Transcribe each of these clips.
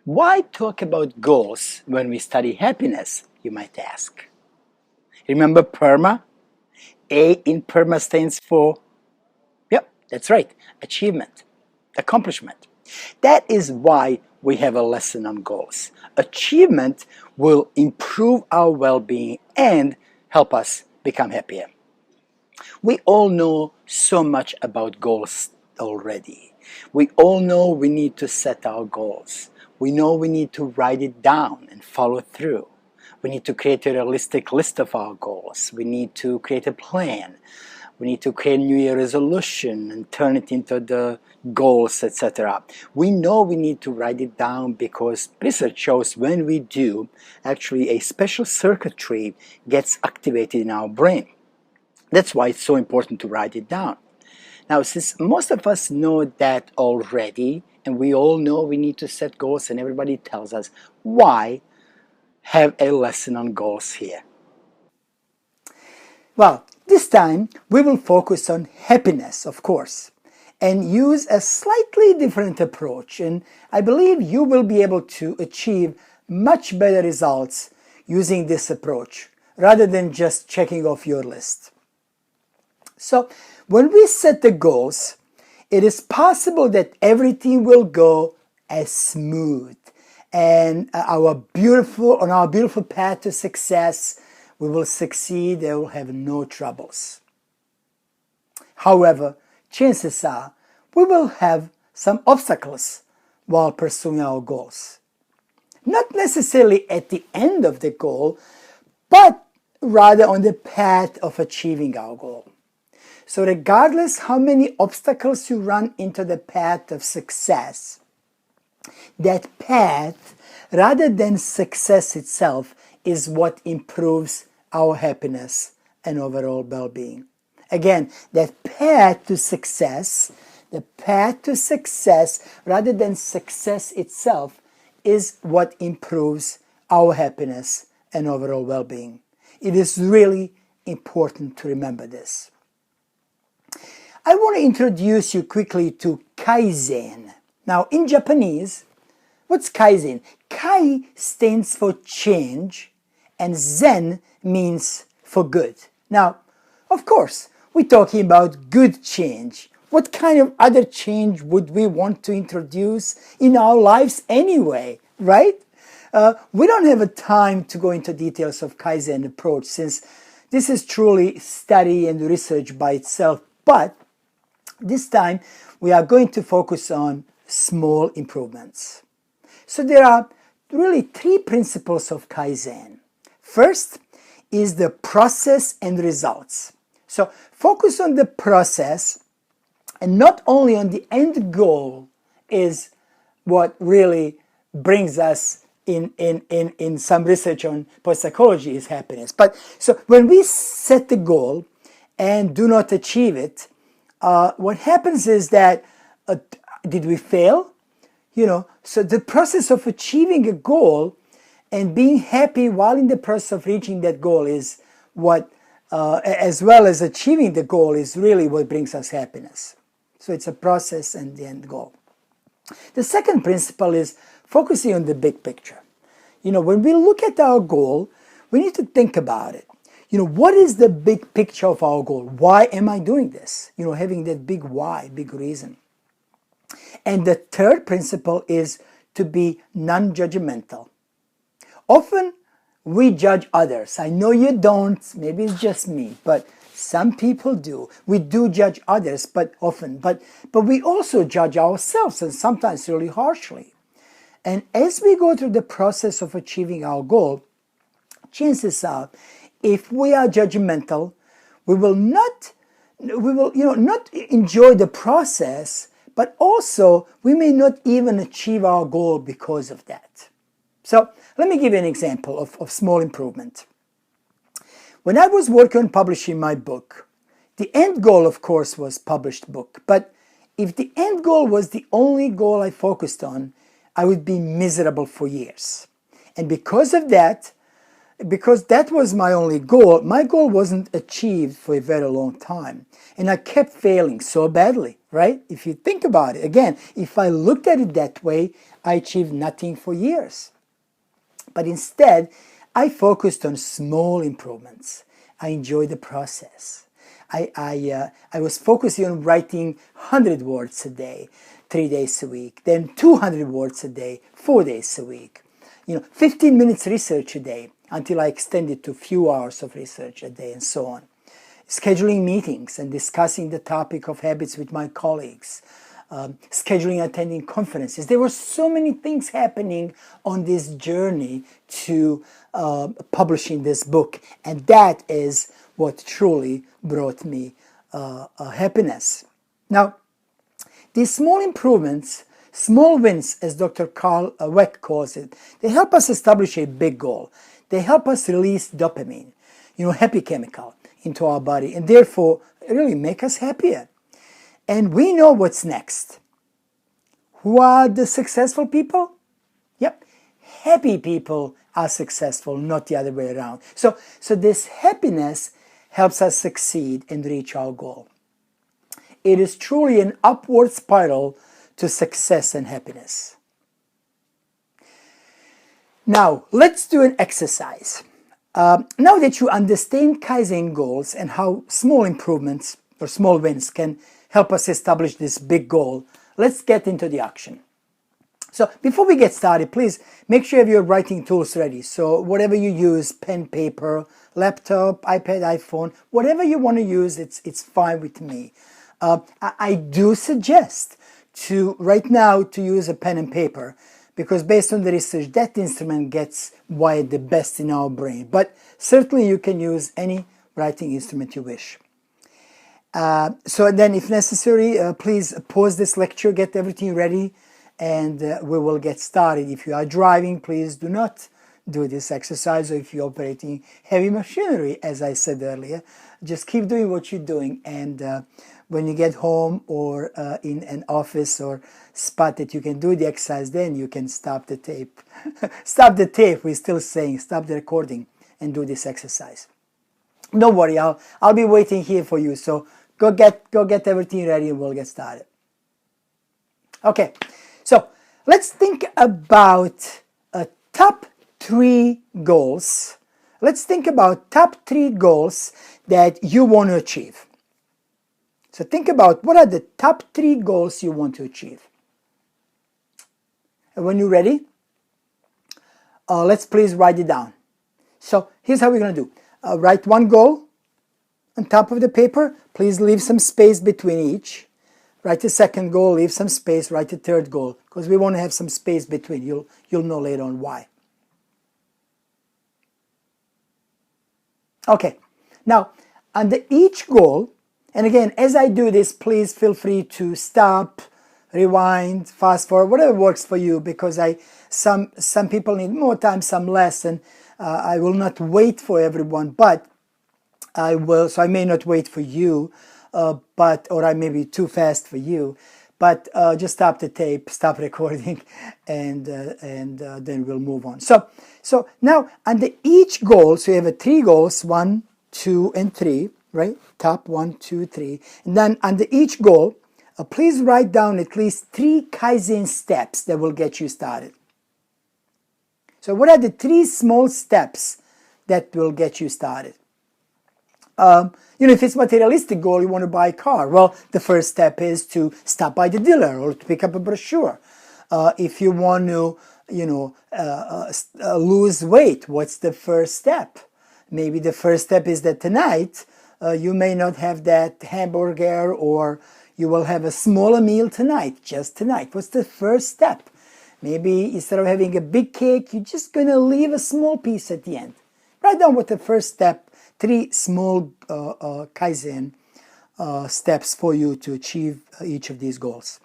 Why talk about goals when we study happiness, you might ask? Remember PERMA? A in PERMA stands for, yep, that's right, achievement, accomplishment. That is why we have a lesson on goals. Achievement will improve our well-being and help us become happier. We all know so much about goals already. We all know we need to set our goals. We know we need to write it down and follow through. We need to create a realistic list of our goals. We need to create a plan. We need to create a New Year resolution and turn it into the goals, etc. We know we need to write it down because research shows when we do, actually a special circuitry gets activated in our brain. That's why it's so important to write it down. Now, since most of us know that already, and we all know we need to set goals, and everybody tells us, why have a lesson on goals here? Well, this time we will focus on happiness, of course, and use a slightly different approach. And I believe you will be able to achieve much better results using this approach, rather than just checking off your list. So, when we set the goals, it is possible that everything will go as smooth, and on our beautiful path to success, we will succeed and will have no troubles. However, chances are we will have some obstacles while pursuing our goals. Not necessarily at the end of the goal, but rather on the path of achieving our goal. So regardless how many obstacles you run into the path of success, that path, rather than success itself, is what improves our happiness and overall well-being. Again, that path to success, rather than success itself, is what improves our happiness and overall well-being. It is really important to remember this. I want to introduce you quickly to Kaizen. Now, in Japanese, what's Kaizen? Kai stands for change, and Zen means for good. Now, of course, we're talking about good change. What kind of other change would we want to introduce in our lives anyway, right? We don't have a time to go into details of Kaizen approach, since this is truly study and research by itself, but this time we are going to focus on small improvements. So there are really three principles of Kaizen. First is the process and results. So focus on the process and not only on the end goal is what really brings us in some research on post-psychology is happiness. But so when we set the goal and do not achieve it, what happens is that, did we fail? So the process of achieving a goal and being happy while in the process of reaching that goal is what, as well as achieving the goal, is really what brings us happiness. So it's a process and the end goal. The second principle is focusing on the big picture. When we look at our goal, we need to think about it. What is the big picture of our goal? Why am I doing this? Having that big why, big reason. And the third principle is to be non-judgmental. Often we judge others. I know you don't, maybe it's just me, but some people do. We do judge others, but we also judge ourselves, and sometimes really harshly. And as we go through the process of achieving our goal, chances are, if we are judgmental, we will not enjoy the process, but also we may not even achieve our goal because of that. So let me give you an example of small improvement. When I was working on publishing my book, the end goal, of course, was published book. But if the end goal was the only goal I focused on, I would be miserable for years. And because of that, because that was my only goal. My goal wasn't achieved for a very long time. And I kept failing so badly, right? If you think about it, again, if I looked at it that way, I achieved nothing for years. But instead, I focused on small improvements. I enjoyed the process. I was focusing on writing 100 words a day, 3 days a week, then 200 words a day, 4 days a week. 15 minutes research a day until I extended to a few hours of research a day and so on. Scheduling meetings and discussing the topic of habits with my colleagues. Scheduling attending conferences. There were so many things happening on this journey to publishing this book, and that is what truly brought me happiness. Now, these small improvements, small wins, as Dr. Carl Weck calls it, they help us establish a big goal. They help us release dopamine, happy chemical, into our body, and therefore really make us happier. And we know what's next. Who are the successful people? Yep, happy people are successful, not the other way around. So this happiness helps us succeed and reach our goal. It is truly an upward spiral to success and happiness. Now, let's do an exercise. Now that you understand Kaizen goals and how small improvements or small wins can help us establish this big goal, let's get into the action. So before we get started, please make sure you have your writing tools ready. So whatever you use, pen, paper, laptop, iPad, iPhone, whatever you want to use, it's fine with me. I do suggest right now to use a pen and paper, because based on the research, that instrument gets wired the best in our brain. But certainly you can use any writing instrument you wish. So then, if necessary, please pause this lecture, get everything ready, and we will get started. If you are driving, please do not do this exercise, or if you're operating heavy machinery, as I said earlier, just keep doing what you're doing, and when you get home or in an office or spot that you can do the exercise, then you can stop the tape. Stop the tape, we're still saying, stop the recording and do this exercise. Don't worry, I'll be waiting here for you, so go get everything ready and we'll get started. Okay, so let's think about top 3 goals. Let's think about top 3 goals that you want to achieve. So think about what are the top 3 goals you want to achieve. And when you're ready, let's please write it down. So here's how we're going to do. Write one goal on top of the paper. Please leave some space between each. Write the second goal, leave some space, write the third goal, because we want to have some space between. You'll know later on why. Okay, now under each goal, and again, as I do this, please feel free to stop, rewind, fast forward, whatever works for you, because some people need more time, some less, and I will not wait for everyone, but I will, so I may not wait for you, or I may be too fast for you, but just stop the tape, stop recording, and then we'll move on. So now under each goal, so you have 3 goals, 1, 2, and 3, right? Top 1, 2, 3, and then under each goal, please write down at least 3 Kaizen steps that will get you started. So what are the 3 small steps that will get you started? If it's a materialistic goal, you want to buy a car. Well, the first step is to stop by the dealer or to pick up a brochure. If you want to, lose weight, what's the first step? Maybe the first step is that tonight you may not have that hamburger, or you will have a smaller meal tonight, just tonight. What's the first step? Maybe instead of having a big cake, you're just going to leave a small piece at the end. Write down what the first step, 3 small Kaizen steps for you to achieve each of these goals.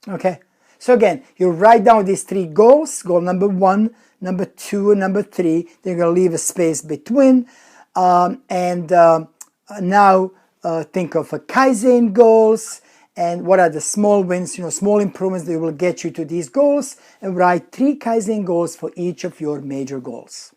Okay, so again, you write down these 3 goals, goal number 1, number 2, and number 3. They're going to leave a space between. Now think of a Kaizen goals, and what are the small wins, small improvements that will get you to these goals, and write 3 Kaizen goals for each of your major goals.